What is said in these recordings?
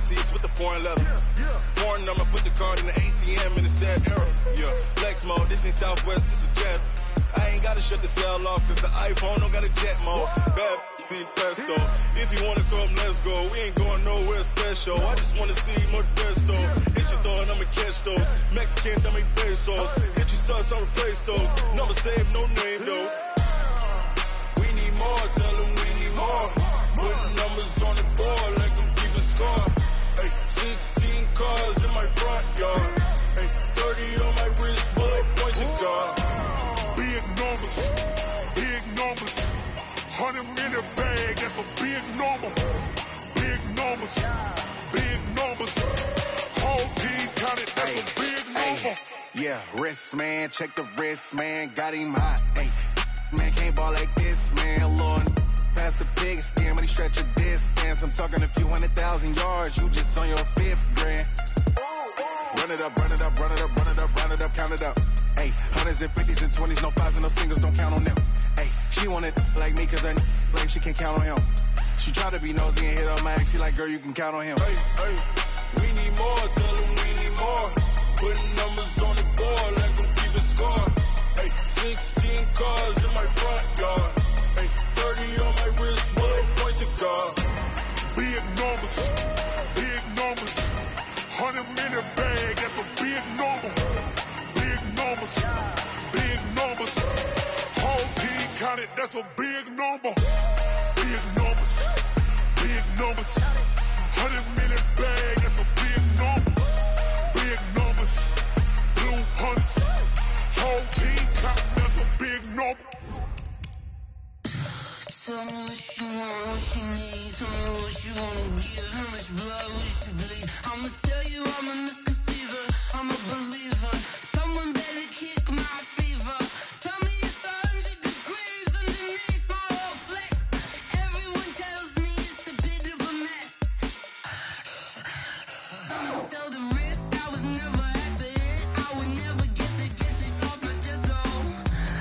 seats with the foreign leather. Foreign number, put the card in the ATM in the sad era. Yeah, flex mode, this ain't Southwest, this is jet. I ain't gotta shut the cell off, cause the iPhone don't got a jet mode. Bad be pesto. If you wanna come, let's go. We ain't going nowhere special. I just wanna see more desto. Hit your thought, I'ma catch those. Mexican, I make pesos. Hit your sus, I'll replace those. Number save, no name though. We need more, tell them we need more. Put numbers on the board, like them keeping score. Hey, 16 cars in my front yard. Hey, 30 on my wrist, bullet points to God. Big numbers, big numbers. 100 minute bag, that's a big number. Big numbers, big numbers. Whole team counted, that's a big number. Yeah, wrist man, check the wrist man, got him hot. Hey, man can't ball like this, man. Lord, pass a big skin when he stretch a distance. I'm talking a few 100,000 yards, you just on your 5th grand. Run it up, run it up, run it up, run it up, run it up, count it up. Hey, hundreds and 50s and 20s, no 5s and no singles, don't count on them. Hey, she wanted like me cause her blame she can't count on him. She tried to be nosy and hit her max, she like, girl, you can count on him. Hey, we need more, tell them we need more. Putting numbers on the board, like them keeping score. Hey, 16 cars in my front yard. Hey, 30 on my wrist, bullet point to God. Big numbers, big numbers. 100 minute bag, that's a big number. Big numbers, big numbers. Whole team counted, that's a big number. Big numbers, big numbers. 100 minute bag, that's a big number. Big numbers, blue hunts. Whole team counting, that's a big number. Tell me what you want, what you need. Tell me what you wanna give. How much blood would you bleed? I'ma tell you I'm a misconceiver. I'm a believer. Someone better kick my fever. Tell me it's 100 degrees underneath my whole flex. Everyone tells me it's a bit of a mess. Someone tell the risk I was never at the hit. I would never get it off my chest, so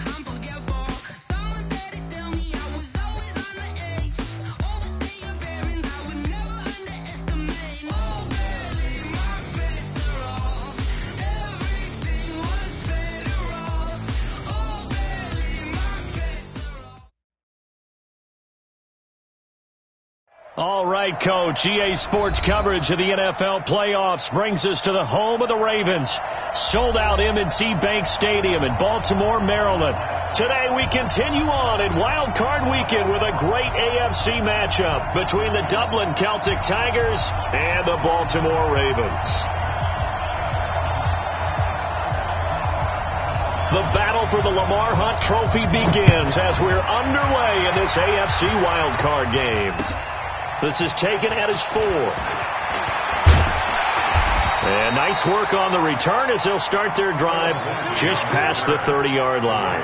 I'm forgetful. Someone better tell me I was always on the edge. Overstay your bearings, I would never underestimate. Oh, barely my best are off. Everything was better off. Oh, barely my best are off. All right, Coach. EA Sports coverage of the NFL playoffs brings us to the home of the Ravens. Sold out M&T Bank Stadium in Baltimore, Maryland. Today we continue on in Wild Card Weekend with a great AFC matchup between the Dublin Celtic Tigers and the Baltimore Ravens. The battle for the Lamar Hunt Trophy begins as we're underway in this AFC Wild Card game. This is taken at his 4. And nice work on the return as they'll start their drive just past the 30-yard line.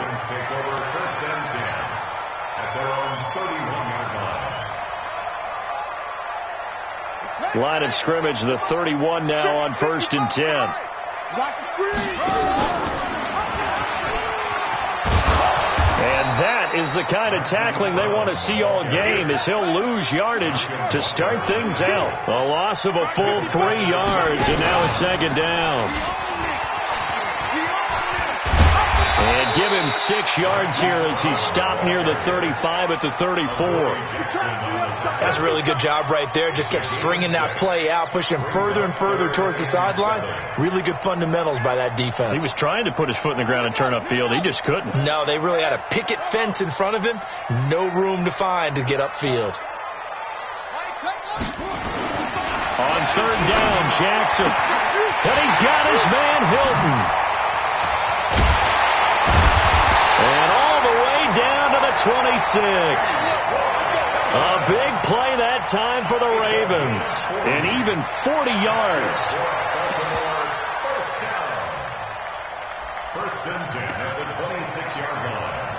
Line of scrimmage, the 31 now on 1st and 10. And that is the kind of tackling they want to see all game, as he'll lose yardage to start things out. A loss of a full 3 yards, and now it's 2nd down. And give him 6 yards here as he stopped near the 35 at the 34. That's a really good job right there. Just kept stringing that play out, pushing further and further towards the sideline. Really good fundamentals by that defense. He was trying to put his foot in the ground and turn upfield. He just couldn't. No, they really had a picket fence in front of him. No room to find to get upfield. On 3rd down, Jackson. And he's got his man, Hilton. And all the way down to the 26. A big play that time for the Ravens. And even 40 yards. First and 10 at the 26-yard line.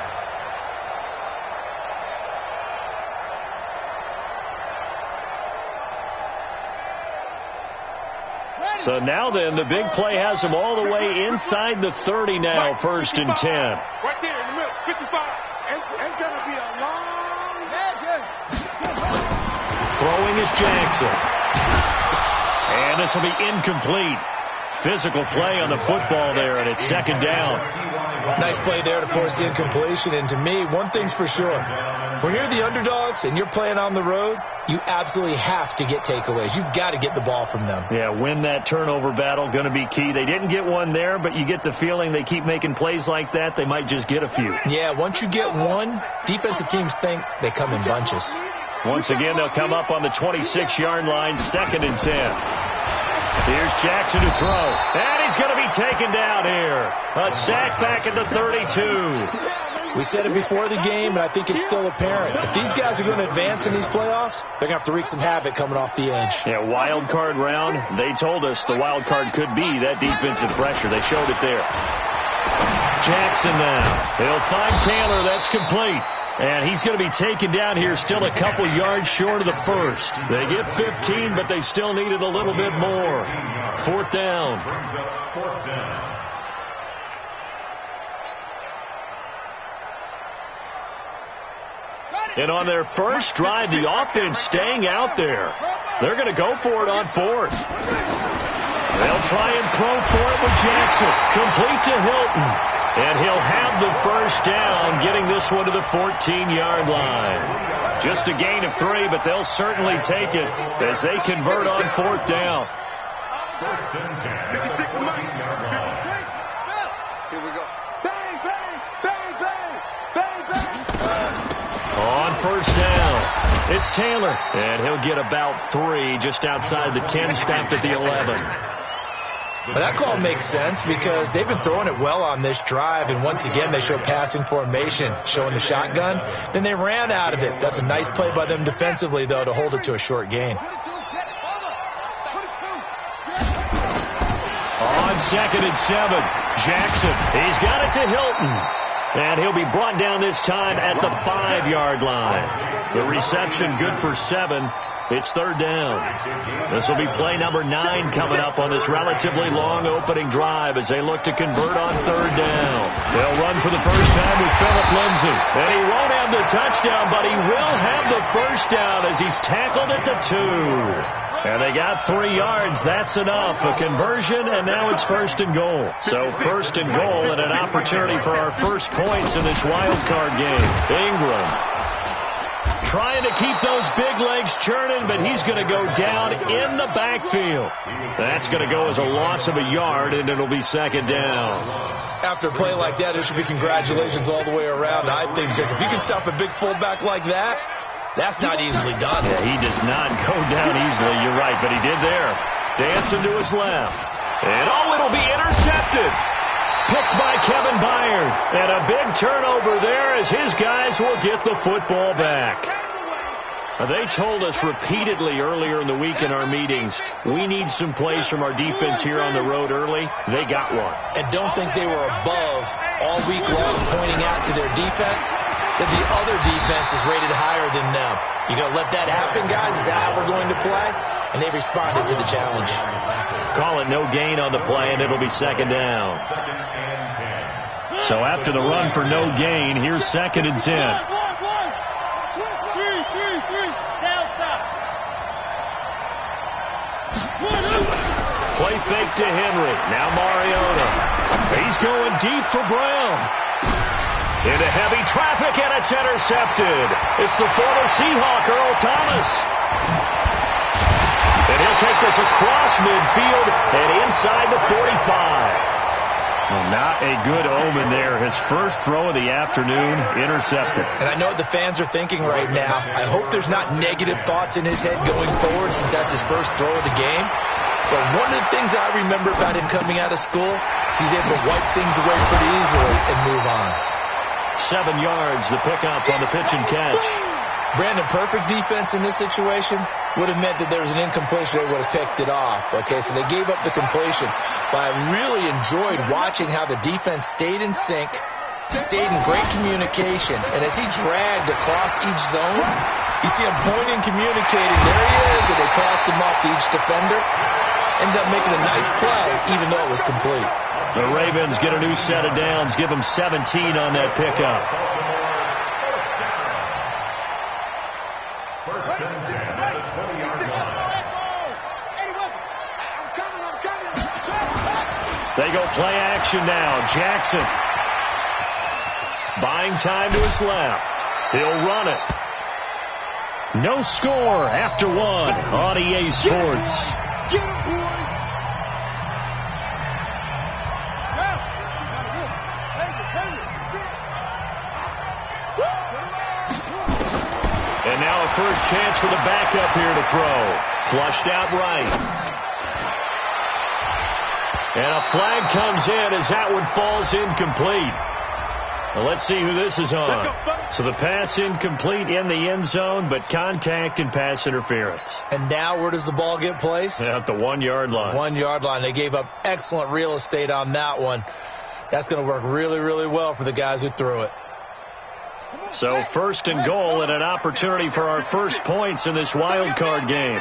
So now then, the big play has him all the way inside the 30 now, 1st and 10. Right there in the middle, 55. It's going to be a long magic. Throwing is Jackson. And this will be incomplete. Physical play on the football there, and it's second down. Nice play there to force the incompletion. And to me, one thing's for sure. When you're the underdogs and you're playing on the road, you absolutely have to get takeaways. You've got to get the ball from them. Yeah, win that turnover battle, going to be key. They didn't get one there, but you get the feeling they keep making plays like that, they might just get a few. Yeah, once you get one, defensive teams think they come in bunches. Once again, they'll come up on the 26-yard line, 2nd and 10. Here's Jackson to throw, and he's going to be taken down here. A sack back at the 32. We said it before the game, and I think it's still apparent. If these guys are going to advance in these playoffs, they're going to have to wreak some havoc coming off the edge. Yeah, wild card round. They told us the wild card could be that defensive pressure. They showed it there. Jackson now. He'll find Taylor. That's complete. And he's going to be taken down here still a couple yards short of the first. They get 15, but they still needed a little bit more. 4th down. And on their first drive, the offense staying out there. They're going to go for it on 4th. They'll try and throw for it with Jackson. Complete to Hilton. And he'll have the first down, getting this one to the 14-yard line. Just a gain of 3, but they'll certainly take it as they convert on 4th down. First and 10. 14-yard line. Here we go. Bang, bang, bang, bang, bang, bang. On first down, it's Taylor. And he'll get about 3 just outside the 10, stopped at the 11. Well, that call makes sense because they've been throwing it well on this drive, and once again they show passing formation, showing the shotgun. Then they ran out of it. That's a nice play by them defensively, though, to hold it to a short gain. On 2nd and 7, Jackson. He's got it to Hilton. And he'll be brought down this time at the 5-yard line. The reception good for 7. It's 3rd down. This will be play number 9 coming up on this relatively long opening drive as they look to convert on 3rd down. They'll run for the first time with Phillip Lindsay. And he won't have the touchdown, but he will have the first down as he's tackled at the 2. And they got 3 yards. That's enough. A conversion, and now it's 1st and goal. So 1st and goal and an opportunity for our first points in this wild card game. Ingram trying to keep those big legs churning, but he's going to go down in the backfield. That's going to go as a loss of a yard, and it'll be 2nd down. After a play like that, there should be congratulations all the way around, I think, because if you can stop a big fullback like that, that's not easily done. Yeah, he does not go down easily, you're right, but he did there. Dancing to his left. And, it'll be intercepted. Picked by Kevin Byard. And a big turnover there as his guys will get the football back. They told us repeatedly earlier in the week in our meetings, we need some plays from our defense here on the road early. They got one. And don't think they were above all week long pointing out to their defense that the other defense is rated higher than them. You going to let that happen, guys? Is that how we're going to play? And they responded to the challenge. Call it no gain on the play, and it'll be 2nd down. So after the run for no gain, here's 2nd and 10. Play fake to Henry. Now Mariota. He's going deep for Brown. Into heavy traffic, and it's intercepted. It's the former Seahawk, Earl Thomas. And he'll take this across midfield and inside the 45. Well, not a good omen there. His first throw of the afternoon, intercepted. And I know what the fans are thinking right now. I hope there's not negative thoughts in his head going forward since that's his first throw of the game. But one of the things I remember about him coming out of school is he's able to wipe things away pretty easily and move on. 7 yards, the pickup on the pitch and catch. Brandon, perfect defense in this situation would have meant that there was an incompletion. They would have picked it off. Okay, so they gave up the completion. But I really enjoyed watching how the defense stayed in sync, stayed in great communication. And as he dragged across each zone, you see him pointing, communicating. There he is, and they passed him off to each defender. Ended up making a nice play, even though it was complete. The Ravens get a new set of downs, give them 17 on that pickup. First and 10 at the 20-yard line. They go play action now. Jackson buying time to his left. He'll run it. No score after one on EA Sports. Get him, boy. And now a first chance for the backup here to throw. Flushed out right. And a flag comes in as that one falls incomplete. Well, let's see who this is on. So the pass incomplete in the end zone, but contact and pass interference. And now where does the ball get placed? At the 1 yard line. 1 yard line. They gave up excellent real estate on that one. That's going to work really, really well for the guys who threw it. So first and goal and an opportunity for our first points in this wild card game.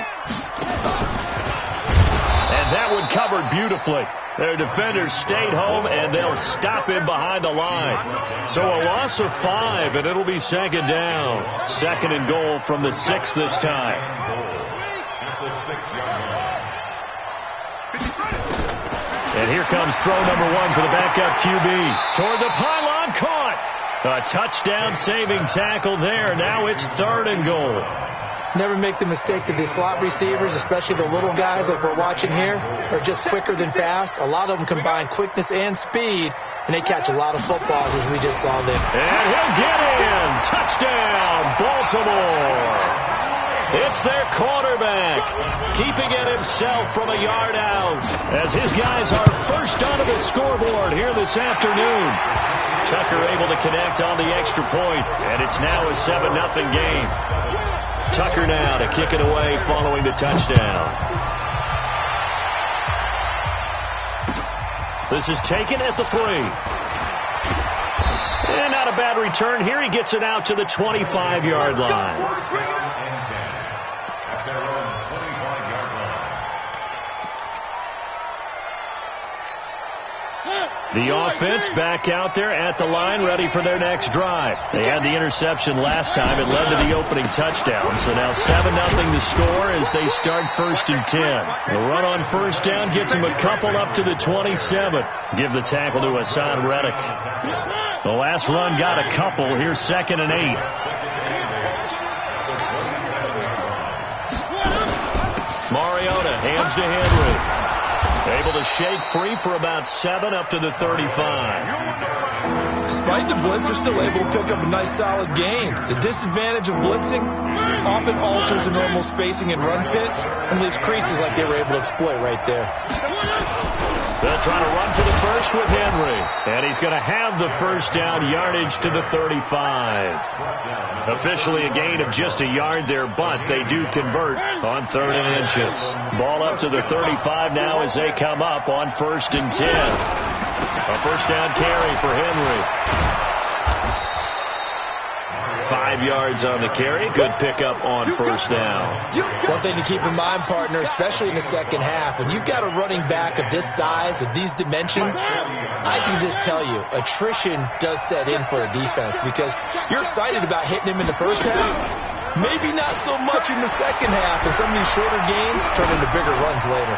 And that one covered beautifully. Their defenders stayed home, and they'll stop him behind the line. So a loss of 5, and it'll be second down. Second and goal from the 6 this time. And here comes throw number 1 for the backup QB. Toward the pylon, caught. A touchdown-saving tackle there. Now it's third and goal. Never make the mistake that the slot receivers, especially the little guys like we're watching here, are just quicker than fast. A lot of them combine quickness and speed, and they catch a lot of footballs as we just saw there. And he'll get in. Touchdown, Baltimore. It's their quarterback, keeping it himself from a yard out, as his guys are first onto the scoreboard here this afternoon. Tucker able to connect on the extra point, and it's now a 7-0 game. Tucker now to kick it away following the touchdown. This is taken at the 3. And not a bad return here. He gets it out to the 25-yard line. The offense back out there at the line, ready for their next drive. They had the interception last time. It led to the opening touchdown. So now 7-0 the score as they start first and 10. The run on first down gets them a couple up to the 27. Give the tackle to Hassan Reddick. The last run got a couple. Here's second and 8. Mariota hands to Henry. Able to shake free for about 7 up to the 35. Despite the blitz, they're still able to pick up a nice solid gain. The disadvantage of blitzing often alters the normal spacing and run fits and leaves creases like they were able to exploit right there. They'll try to run for the first with Henry. And he's going to have the first down, yardage to the 35. Officially a gain of just a yard there, but they do convert on 3rd and inches. Ball up to the 35 now as they come up on 1st and 10. A first down carry for Henry. 5 yards on the carry. Good pickup on first down. One thing to keep in mind, partner, especially in the second half, when you've got a running back of this size, of these dimensions, I can just tell you, attrition does set in for a defense because you're excited about hitting him in the first half. Maybe not so much in the second half, and some of these shorter gains turn into bigger runs later.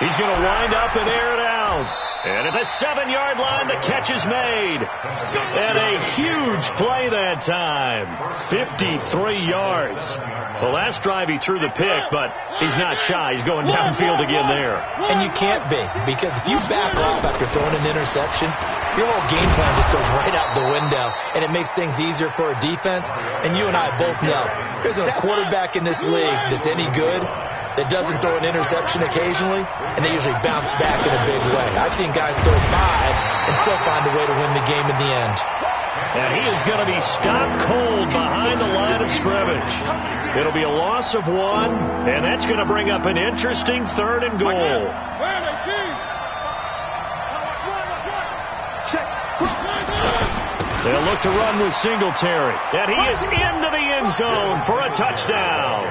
He's going to wind up and air it out. And at the 7-yard line, the catch is made. And a huge play that time. 53 yards. The last drive he threw the pick, but he's not shy. He's going downfield again there. And you can't be, because if you back off after throwing an interception, your whole game plan just goes right out the window, and it makes things easier for a defense. And you and I both know there's a quarterback in this league that's any good that doesn't throw an interception occasionally, and they usually bounce back in a big way. I've seen guys throw 5 and still find a way to win the game in the end. And he is going to be stopped cold behind the line of scrimmage. It'll be a loss of 1, and that's going to bring up an interesting 3rd and goal. They'll look to run with Singletary, and he is into the end zone for a touchdown.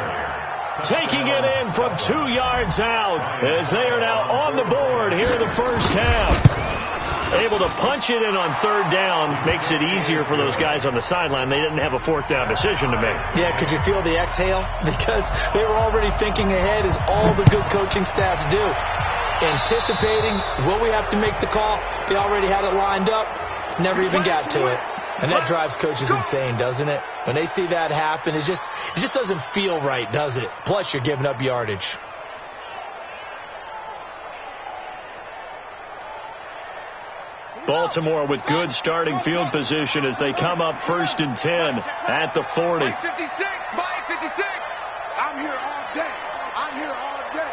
Taking it in from 2 yards out as they are now on the board here in the first half. Able to punch it in on 3rd down makes it easier for those guys on the sideline. They didn't have a 4th down decision to make. Yeah, could you feel the exhale? Because they were already thinking ahead, as all the good coaching staffs do. anticipating, will we have to make the call? They already had it lined up, never even got to it. And that drives coaches insane, doesn't it? When they see that happen, it just doesn't feel right, does it? Plus, you're giving up yardage. Baltimore with good starting field position as they come up 1st and 10 at the 40. Mike 56, Mike 56. I'm here all day. I'm here all day.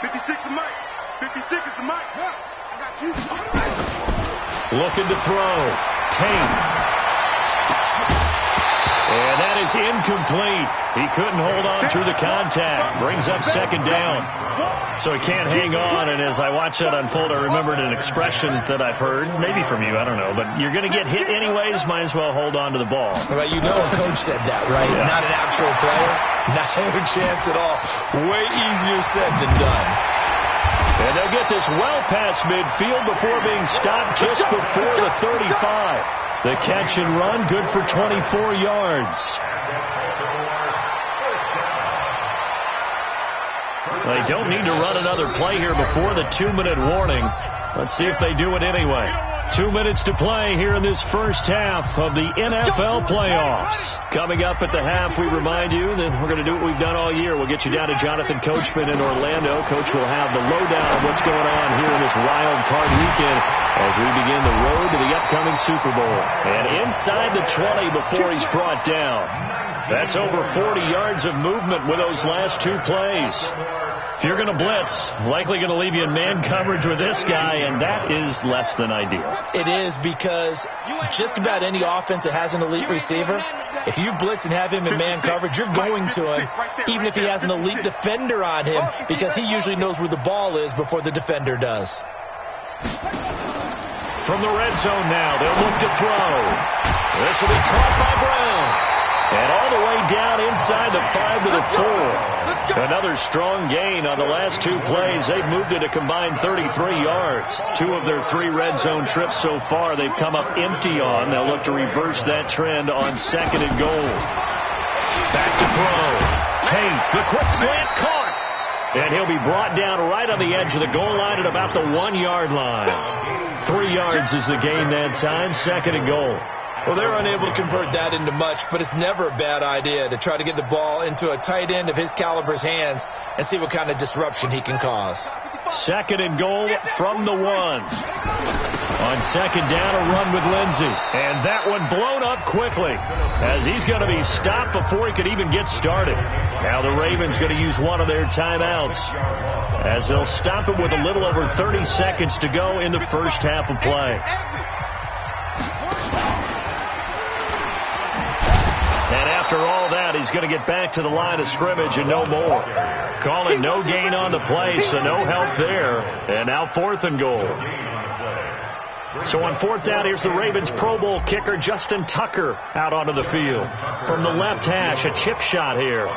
56 is Mike. 56 is the Mike. I got you. Looking to throw. Tate. And that is incomplete. He couldn't hold on through the contact. Brings up 2nd down. So he can't hang on. And as I watched that unfold, I remembered an expression that I've heard, maybe from you, I don't know. But you're going to get hit anyways, might as well hold on to the ball. Well, you know a coach said that, right? Yeah. Not an actual player. Not a chance at all. Way easier said than done. And they'll get this well past midfield before being stopped just before the 35. The catch and run, good for 24 yards. They don't need to run another play here before the 2-minute warning. Let's see if they do it anyway. 2 minutes to play here in this first half of the NFL playoffs. Coming up at the half, we remind you that we're going to do what we've done all year. We'll get you down to Jonathan Coachman in Orlando. Coach will have the lowdown of what's going on here in this wild card weekend as we begin the road to the upcoming Super Bowl. And inside the 20 before he's brought down. That's over 40 yards of movement with those last 2 plays. If you're going to blitz, likely going to leave you in man coverage with this guy, and that is less than ideal. It is, because just about any offense that has an elite receiver, if you blitz and have him in man coverage, you're going to him, even if he has an elite defender on him, because he usually knows where the ball is before the defender does. From the red zone now, they'll look to throw. This will be caught by Brown. And all the way down inside the 5 to the 4. Another strong gain on the last 2 plays. They've moved it a combined 33 yards. 2 of their 3 red zone trips so far they've come up empty on. They'll look to reverse that trend on 2nd and goal. Back to throw. Tate, the quick slant caught. And he'll be brought down right on the edge of the goal line at about the 1-yard line. 3 yards is the gain that time. 2nd and goal. Well, they're unable to convert that into much, but it's never a bad idea to try to get the ball into a tight end of his caliber's hands and see what kind of disruption he can cause. 2nd and goal from the 1. On 2nd down, a run with Lindsey. And that one blown up quickly as he's going to be stopped before he could even get started. Now the Ravens going to use one of their timeouts as they'll stop him with a little over 30 seconds to go in the first half of play. And after all that, he's going to get back to the line of scrimmage and no more. Calling no gain on the play, so no help there. And now 4th and goal. So on 4th down, here's the Ravens Pro Bowl kicker, Justin Tucker, out onto the field. From the left hash, a chip shot here.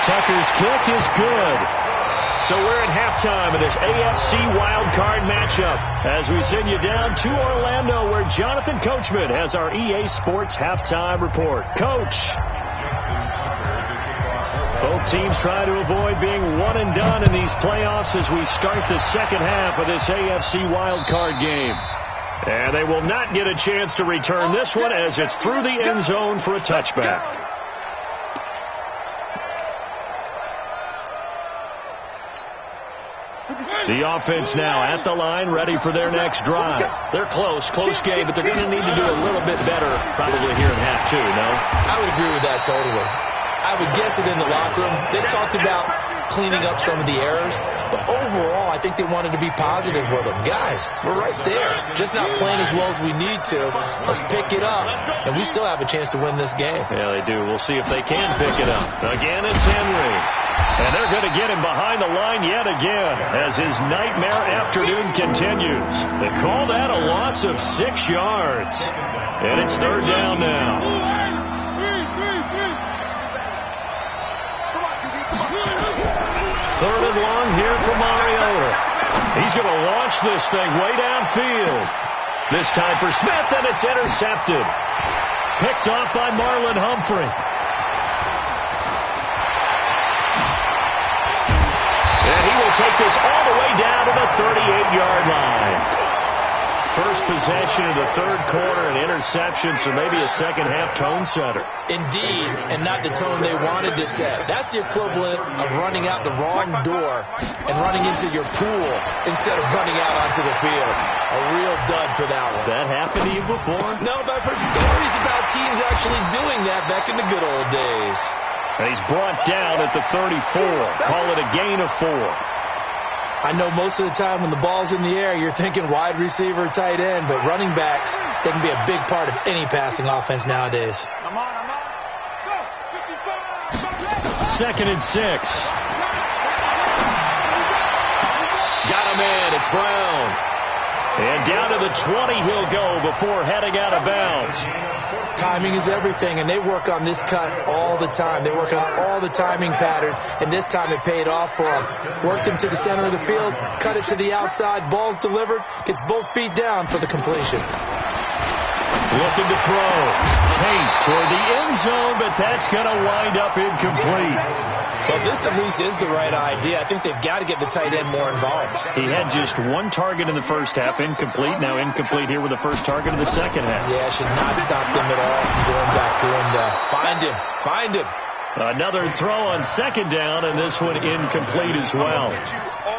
Tucker's kick is good. So we're at halftime of this AFC wildcard matchup as we send you down to Orlando where Jonathan Coachman has our EA Sports halftime report. Coach. Both teams try to avoid being one and done in these playoffs as we start the second half of this AFC wildcard game. And they will not get a chance to return this one as it's through the end zone for a touchback. The offense now at the line, ready for their next drive. They're close game, but they're going to need to do a little bit better probably here in half 2, no? I would agree with that totally. I would guess it in the locker room. They talked about cleaning up some of the errors, but overall, I think they wanted to be positive with them. Guys, we're right there. Just not playing as well as we need to. Let's pick it up, and we still have a chance to win this game. Yeah, they do. We'll see if they can pick it up. Again, it's Henry. And they're going to get him behind the line yet again as his nightmare afternoon continues. They call that a loss of 6 yards. And it's 3rd down now. Third and long here for Mariota. He's going to launch this thing way downfield. This time for Smith, and it's intercepted. Picked off by Marlon Humphrey. take this all the way down to the 38-yard line. First possession of the third quarter, an interception, so maybe a second-half tone setter. Indeed, and not the tone they wanted to set. That's the equivalent of running out the wrong door and running into your pool instead of running out onto the field. A real dud for that one. Has that happened to you before? No, but I've heard stories about teams actually doing that back in the good old days. And he's brought down at the 34. Call it a gain of 4. I know most of the time when the ball's in the air, you're thinking wide receiver, tight end, but running backs, they can be a big part of any passing offense nowadays. I'm on. Go, 55. 2nd and 6. Got him in. It's Brown. And down to the 20 he'll go before heading out of bounds. Timing is everything, and they work on this cut all the time. They work on all the timing patterns, and this time it paid off for them. Worked him to the center of the field, cut it to the outside, ball's delivered, gets both feet down for the completion. Looking to throw. Tate toward the end zone, but that's going to wind up incomplete. Well, this at least is the right idea. I think they've got to get the tight end more involved. He had just one target in the first half, incomplete. Now incomplete here with the first target of the second half. Yeah, should not stop them at all from going back to him. Find him. Another throw on second down, and this one incomplete as well.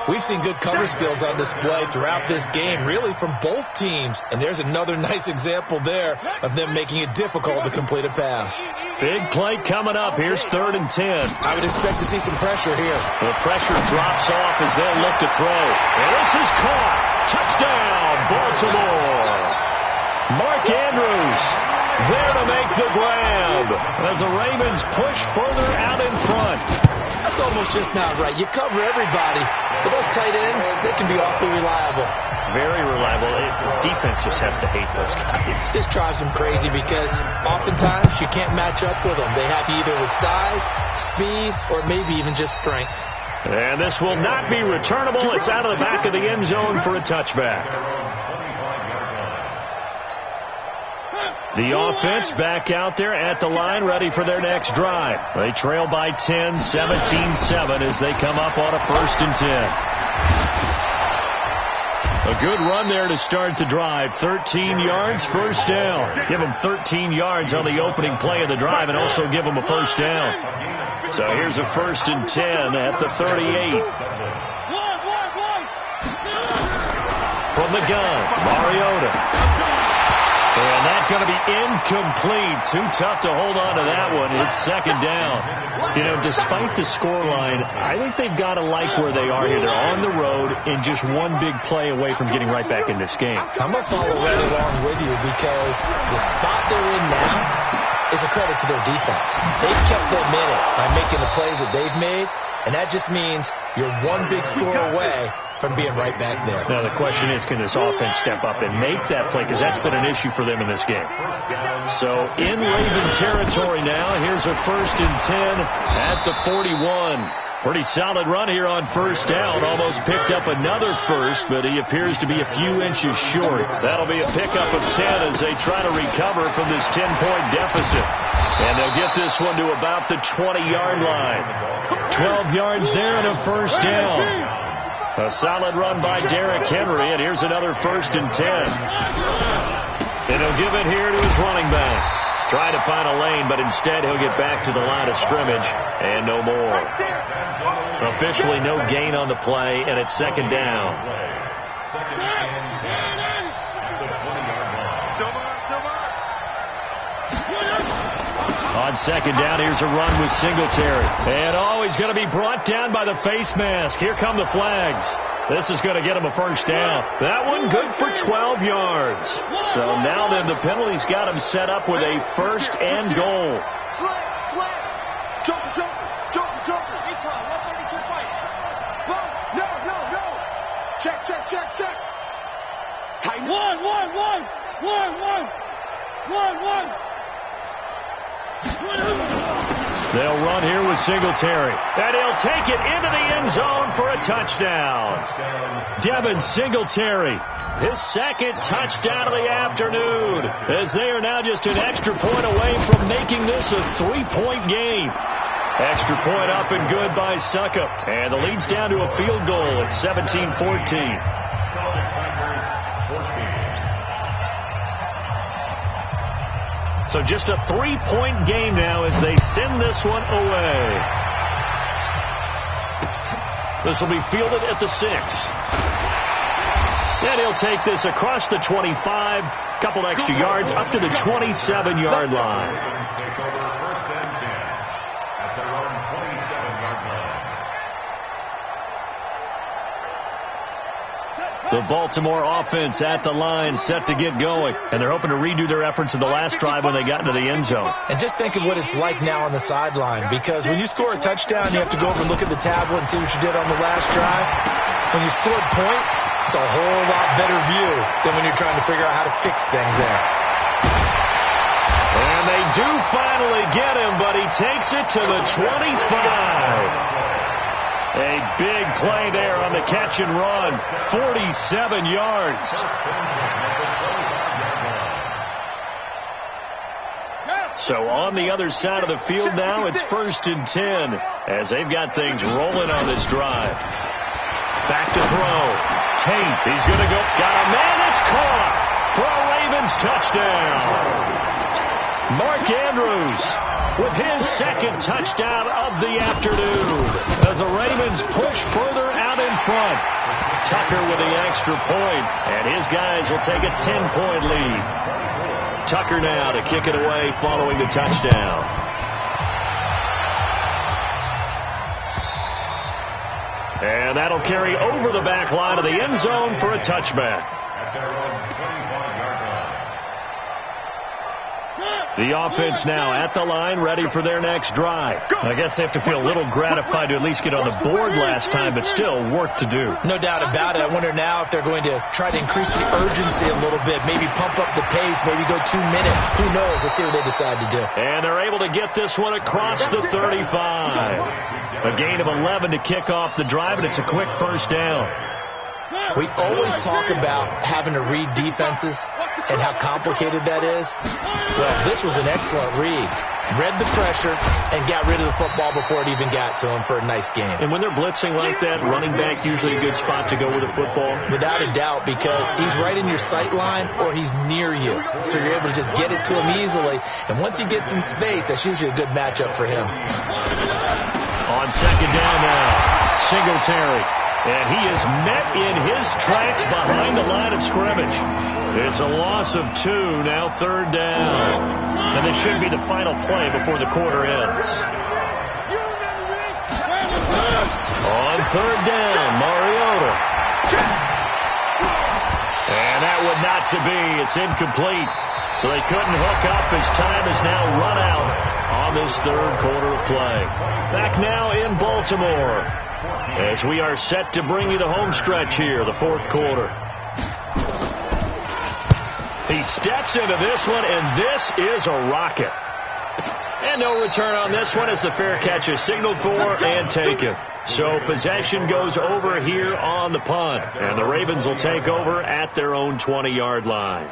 We've seen good cover skills on display throughout this game, really from both teams. And there's another nice example there of them making it difficult to complete a pass. Big play coming up. Here's 3rd and 10. I would expect to see some pressure here. The pressure drops off as they'll look to throw. And this is caught. Touchdown, Baltimore. Mark Andrews there to make the grab as the Ravens push further out in front. That's almost just not right. You cover everybody, but those tight ends, they can be awfully reliable. Very reliable. Defense just has to hate those guys. This drives them crazy because oftentimes you can't match up with them. They have you either with size, speed, or maybe even just strength. And this will not be returnable. It's out of the back of the end zone for a touchback. The offense back out there at the line, ready for their next drive. They trail by 10, 17-7 as they come up on a 1st and 10. A good run there to start the drive. 13 yards, first down. Give them 13 yards on the opening play of the drive and also give them a first down. So here's a 1st and 10 at the 38. From the gun, Mariota. And that's going to be incomplete. Too tough to hold on to that one. It's 2nd down. You know, despite the scoreline, I think they've got to like where they are here. They're on the road and just one big play away from getting right back in this game. I'm going to follow right along with you because the spot they're in now is a credit to their defense. They've kept them in it by making the plays that they've made, and that just means you're one big score away from being right back there. Now, the question is, can this offense step up and make that play? Because that's been an issue for them in this game. So, in Raven territory now, here's a 1st and 10 at the 41. Pretty solid run here on first down. Almost picked up another first, but he appears to be a few inches short. That'll be a pickup of 10 as they try to recover from this 10-point deficit. And they'll get this one to about the 20-yard line. 12 yards there and a first down. A solid run by Derrick Henry, and here's another 1st and 10. And he'll give it here to his running back. Trying to find a lane, but instead he'll get back to the line of scrimmage, and no more. Officially no gain on the play, and it's 2nd down. On 2nd down, here's a run with Singletary. And he's going to be brought down by the face mask. Here come the flags. This is going to get him a first down. That one good for 12 yards. So now then the penalty's got him set up with a 1st and goal. Slam. Joker. 132 fight. No. Check. Tight. One. They'll run here with Singletary. And he'll take it into the end zone for a touchdown. Devin Singletary, his 2nd touchdown of the afternoon, as they are now just an extra point away from making this a 3-point game. Extra point up and good by Suckup. And the lead's down to a field goal at 17-14. So just a 3-point game now as they send this one away. This will be fielded at the 6. And he'll take this across the 25. Couple extra yards up to the 27-yard line. The Baltimore offense at the line, set to get going. And they're hoping to redo their efforts in the last drive when they got into the end zone. And just think of what it's like now on the sideline. Because when you score a touchdown, you have to go over and look at the tablet and see what you did on the last drive. When you scored points, it's a whole lot better view than when you're trying to figure out how to fix things there. And they do finally get him, but he takes it to the 25. A big play there on the catch and run. 47 yards. So on the other side of the field now, it's 1st and 10 as they've got things rolling on this drive. Back to throw. Tate, he's going to go. Got a man, it's caught for a Ravens touchdown. Mark Andrews with his second touchdown of the afternoon as the Ravens push further out in front. Tucker with the extra point, and his guys will take a 10-point lead. Tucker now to kick it away following the touchdown. And that'll carry over the back line of the end zone for a touchback. The offense now at the line, ready for their next drive. I guess they have to feel a little gratified to at least get on the board last time, but still work to do. No doubt about it. I wonder now if they're going to try to increase the urgency a little bit, maybe pump up the pace, maybe go 2 minutes. Who knows? Let's see what they decide to do. And they're able to get this one across the 35. A gain of 11 to kick off the drive, and it's a quick first down. We always talk about having to read defenses and how complicated that is. Well, this was an excellent read. Read the pressure and got rid of the football before it even got to him for a nice game. And when they're blitzing like that, running back usually a good spot to go with the football? Without a doubt, because he's right in your sight line or he's near you. So you're able to just get it to him easily. And once he gets in space, that's usually a good matchup for him. On second down now, Singletary. And he is met in his tracks behind the line of scrimmage. It's a loss of 2, now 3rd down. And this should be the final play before the quarter ends. On 3rd down, Mariota. And that would not to be. It's incomplete. So they couldn't hook up as time is now run out on this 3rd quarter of play. Back now in Baltimore as we are set to bring you the home stretch here, the 4th quarter. He steps into this one, and this is a rocket. And no return on this one as the fair catch is signaled for and taken. So possession goes over here on the punt, and the Ravens will take over at their own 20-yard line.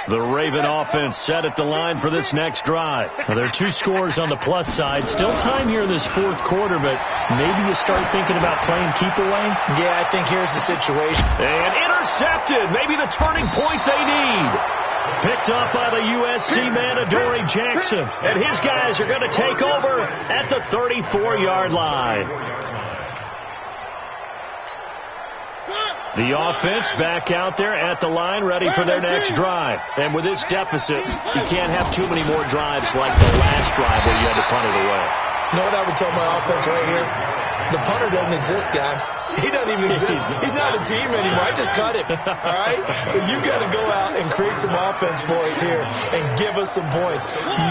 The Raven offense set at the line for this next drive. Now, there are 2 scores on the plus side. Still time here in this 4th quarter, but maybe you start thinking about playing keep away? Yeah, I think here's the situation. And intercepted. Maybe the turning point they need. Picked up by the USC man, Adoree Jackson. And his guys are going to take over at the 34-yard line. The offense back out there at the line, ready for their next drive. And with this deficit, you can't have too many more drives like the last drive where you had to punt it away. You know what I would tell my offense right here? The punter doesn't exist, guys. He doesn't even exist. He's not a team anymore. I just cut him. All right? So you've got to go out and create some offense for us here and give us some points.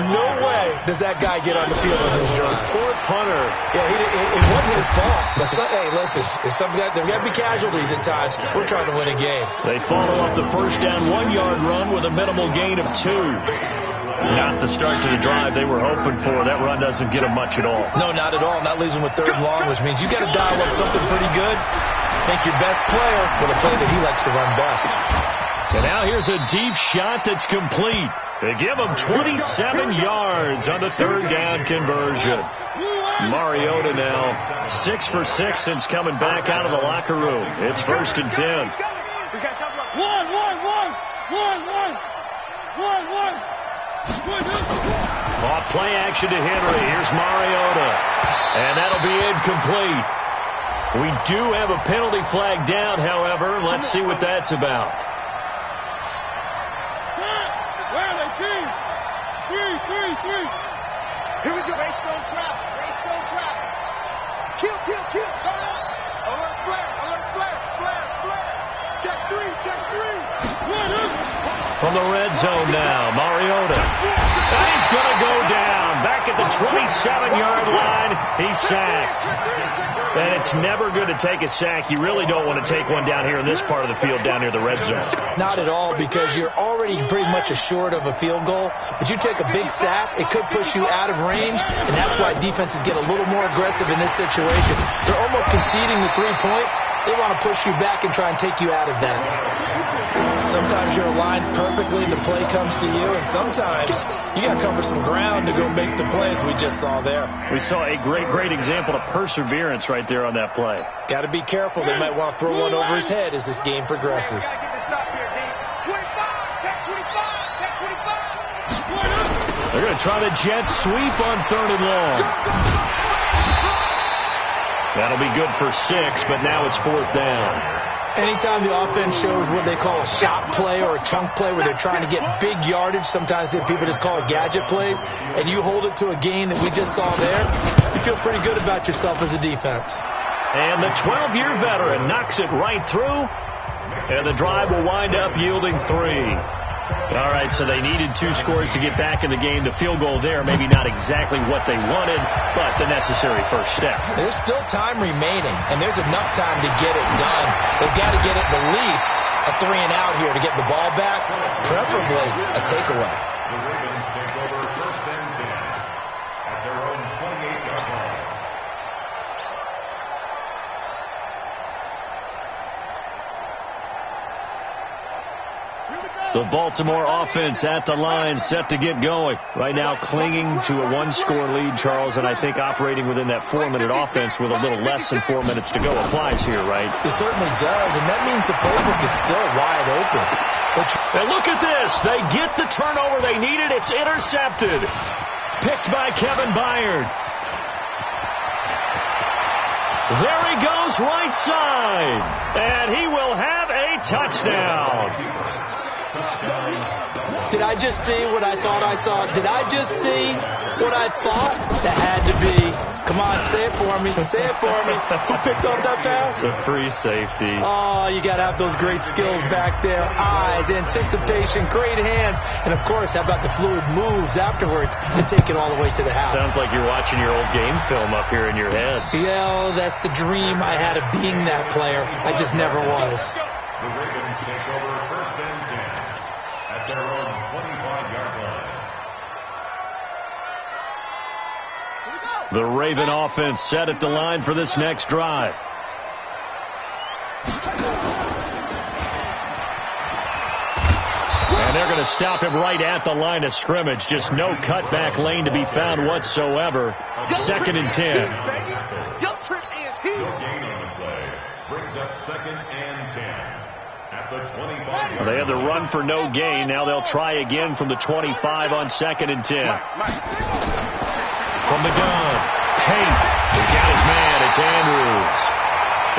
No way does that guy get on the field on his drive. Poor punter. Yeah, it wasn't his fault. But hey, listen, there's got to be casualties at times. We're trying to win a game. They follow up the first down 1-yard run with a minimal gain of 2. Not the start to the drive they were hoping for. That run doesn't get them much at all. No, not at all. Not losing with 3rd and long, which means you got to dial up something pretty good. Think your best player with a play that he likes to run best. And now here's a deep shot that's complete. They give him 27 yards on the 3rd down conversion. Mariota now 6 for 6 since coming back out of the locker room. It's 1st and 10. Off play action to Henry. Here's Mariota. And that'll be incomplete. We do have a penalty flag down, however. Let's see what that's about. Here we go. Race-stone trap. Race-stone trap. Kill. Turn up. Alert flare. Check three. From the red zone now, Mariota. And he's going to go down. Back at the 27-yard line, he's sacked. And it's never good to take a sack. You really don't want to take one down here in this part of the field, down near the red zone. Not at all, because you're already pretty much assured of a field goal. But you take a big sack, it could push you out of range, and that's why defenses get a little more aggressive in this situation. They're almost conceding the 3 points. They want to push you back and try and take you out of that. Sometimes you're aligned perfectly and the play comes to you, and sometimes you got to cover some ground to go make the plays we just saw there. We saw a great example of perseverance right there on that play. Got to be careful. They might want to throw one over his head as this game progresses. They're going to try the jet sweep on 3rd and long. That'll be good for 6, but now it's 4th down. Anytime the offense shows what they call a shot play or a chunk play where they're trying to get big yardage, sometimes people just call it gadget plays, and you hold it to a gain that we just saw there, you feel pretty good about yourself as a defense. And the 12-year veteran knocks it right through, and the drive will wind up yielding 3. All right, so they needed 2 scores to get back in the game. The field goal there, maybe not exactly what they wanted, but the necessary first step. There's still time remaining, and there's enough time to get it done. They've got to get at the least a 3 and out here to get the ball back, preferably a takeaway. The Ravens take over 1st and 10 at their own 28-yard line. The Baltimore offense at the line, set to get going. Right now clinging to a 1-score lead, Charles, and I think operating within that 4-minute offense with a little less than 4 minutes to go applies here, right? It certainly does, and that means the playbook is still wide open. And look at this. They get the turnover they needed. It's intercepted. Picked by Kevin Byard. There he goes, right side. And he will have a touchdown. Did I just see what I thought I saw? Did I just see what I thought? That had to be. Come on, say it for me. Say it for me. Who picked up that pass? The free safety. Oh, you got to have those great skills back there. Eyes, anticipation, great hands. And, of course, how about the fluid moves afterwards to take it all the way to the house? Sounds like you're watching your old game film up here in your head. Yeah, that's the dream I had of being that player. I just never was. The Ravens take over 1st and 10 at their own 25-yard line. The Raven offense set at the line for this next drive. And they're going to stop him right at the line of scrimmage. Just no cutback lane to be found whatsoever. 2nd and 10. Your trip is here. No gain on the play. Brings up 2nd and 10. At the 25. Well, they had the run for no gain. Now they'll try again from the 25 on 2nd and 10. From the gun, Tate has got his man. It's Andrews.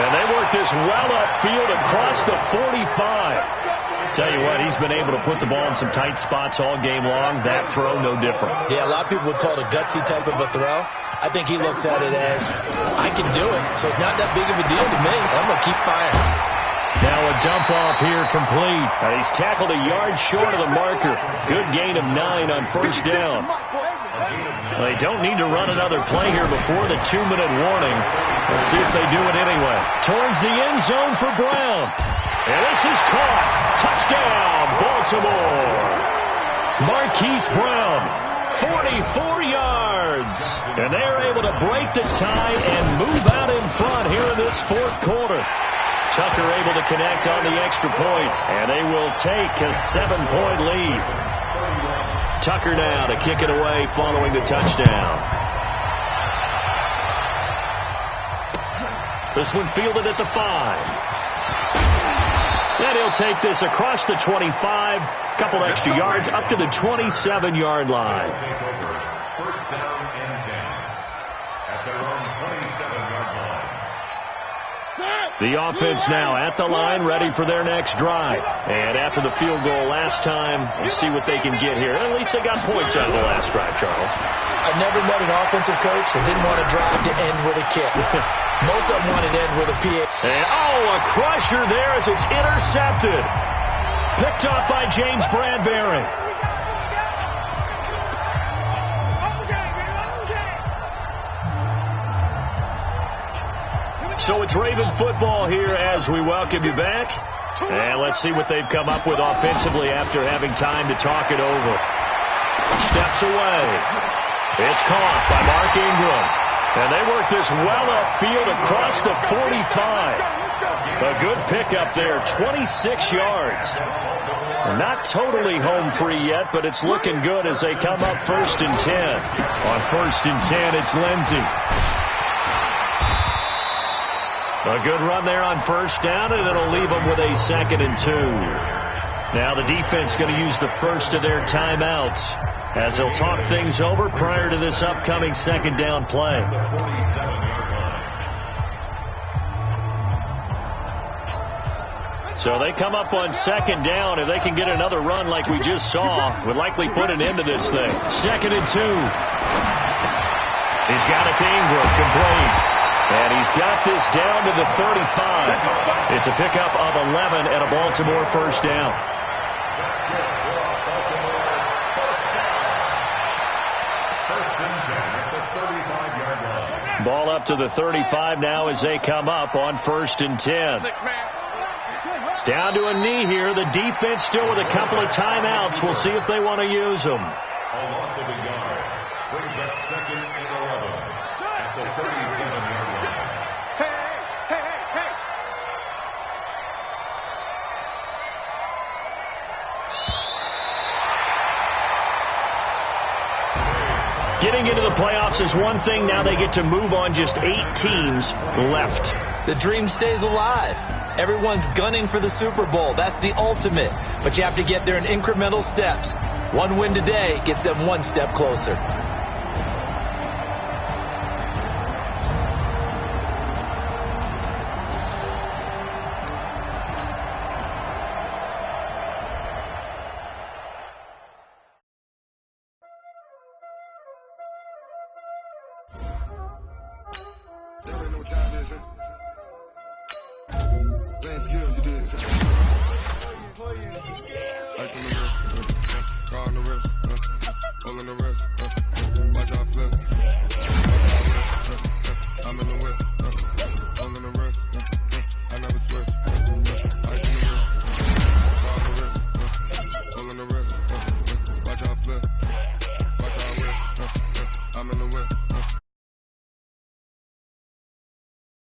And they work this well upfield across the 45. Tell you what, he's been able to put the ball in some tight spots all game long. That throw, no different. Yeah, a lot of people would call it a gutsy type of a throw. I think he looks at it as, I can do it, so it's not that big of a deal to me. I'm going to keep firing. Now a dump off here complete. And he's tackled a yard short of the marker. Good gain of 9 on 1st down. They don't need to run another play here before the 2-minute warning. Let's see if they do it anyway. Towards the end zone for Brown. And this is caught. Touchdown, Baltimore. Marquise Brown, 44 yards. And they're able to break the tie and move out in front here in this 4th quarter. Tucker able to connect on the extra point, and they will take a 7-point lead. Tucker now to kick it away following the touchdown. This one fielded at the 5. And he'll take this across the 25, couple extra yards, up to the 27-yard line. First down and 10 at their own 27-yard line. The offense now at the line, ready for their next drive. And after the field goal last time, we'll see what they can get here. At least they got points out of the last drive, Charles. I've never met an offensive coach that didn't want to drive to end with a kick. Most of them wanted to end with a PA. And, a crusher there as it's intercepted. Picked off by James Bradbury. So it's Raven football here as we welcome you back. And let's see what they've come up with offensively after having time to talk it over. Steps away. It's caught by Mark Ingram. And they work this well upfield across the 45. A good pickup there, 26 yards. Not totally home free yet, but it's looking good as they come up 1st and 10. On 1st and 10, it's Lindsey. A good run there on 1st down, and it'll leave them with a 2nd and 2. Now the defense going to use the first of their timeouts as they'll talk things over prior to this upcoming 2nd down play. So they come up on 2nd down. If they can get another run like we just saw, would likely put an end to this thing. 2nd and 2. He's got it to Ingram, complete. And he's got this down to the 35. It's a pickup of 11 and a Baltimore 1st down. Ball up to the 35 now as they come up on 1st and 10. Down to a knee here. The defense still with a couple of timeouts. We'll see if they want to use them. A loss of a yard brings up 2nd and 11 at the 37-yard line. Getting into the playoffs is one thing. Now they get to move on. Just 8 teams left. The dream stays alive. Everyone's gunning for the Super Bowl. That's the ultimate. But you have to get there in incremental steps. One win today gets them one step closer. There ain't no time, is it?